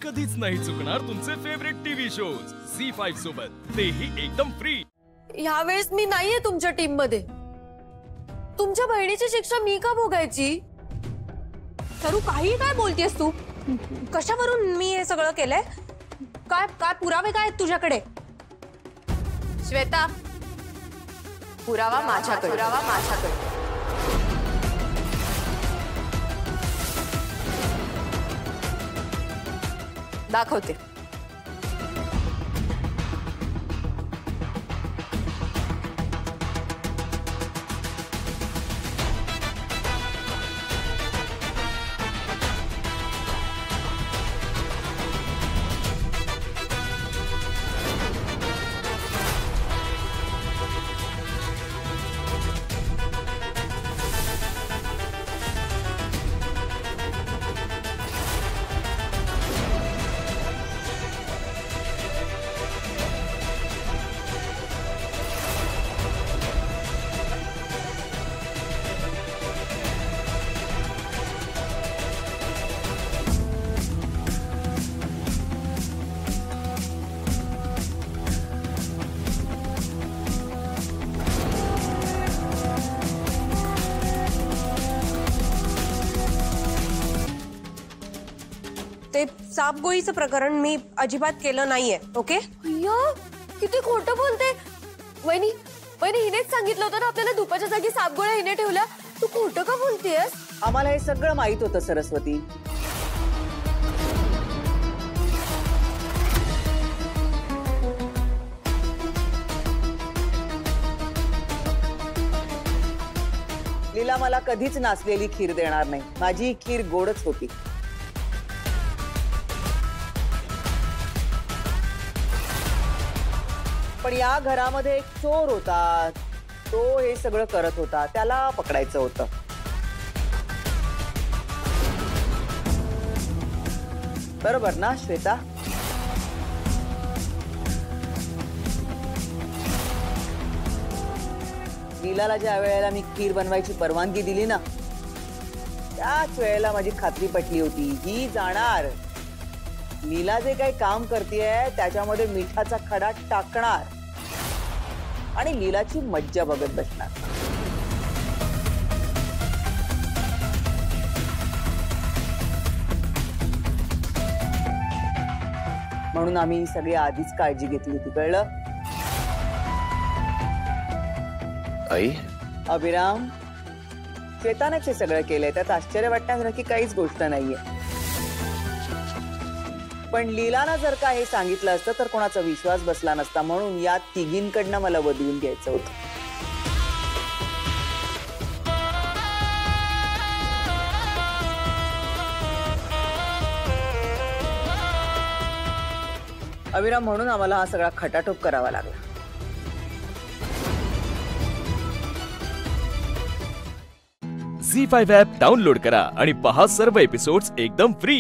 कधीच नाही चुकणार तुमचे फेवरेट टीव्ही शोज झी5 सोबत, तेही एकदम फ्री। यावेळेस मी नाहीये तुमच्या टीम मध्ये। तुमच्या बहिणीची शिक्षा मी का भोगायची? तरू काही काय बोलतेस तू? कशावरून मी हे सगळं केलंय? काय काय पुरावे काय आहेत तुझ्याकडे? श्वेता, पुरावा माझ्याकडे। दाखवते। ते सापगोळीचं प्रकरण मी अजिबात केलं नाहीये, ओके? अय्या, किती खोटं बोलते। वहिनी हिनेच सांगितलं होतं ना आपल्याला धुपाच्या जागी सापगोळ्या हिने ठेवल्या। तू खोटं का बोलतेयस? आम्हाला हे सगळं माहित होतं सरस्वती। लीला मला कधीच नाचलेली खीर देणार नाही। माझी खीर गोडच होती। पण या घरामध्ये एक चोर होता, तो हे सगळं करत होता, त्याला पकडायचं होतं। बरोबर ना श्वेता? लीलाला ज्या वेळेला मी खीर बनवायची परवानगी दिली ना, त्याच वेळेला माझी खात्री पटली होती, ही जाणार, लीला जे काही काम करतेय त्याच्यामध्ये मिठाचा खडा टाकणार आणि लीलाची मज्जा बघत बसणार। म्हणून आम्ही सगळी आधीच काळजी घेतली होती, कळलं? आई, अभिराम, श्वेतानेच हे सगळं केलंय, त्यात आश्चर्य वाटण्यासारखी काहीच गोष्ट नाहीये। पण लीलानं जर का हे सांगितलं असतं तर कोणाचा विश्वास बसला नसता, म्हणून या तिघींकडनं मला बदलून घ्यायचं होतं। अभिराम, म्हणून आम्हाला हा सगळा खटाटोप करावा लागला। झी5 ॲप डाउनलोड करा आणि पहा सर्व एपिसोड्स एकदम फ्री।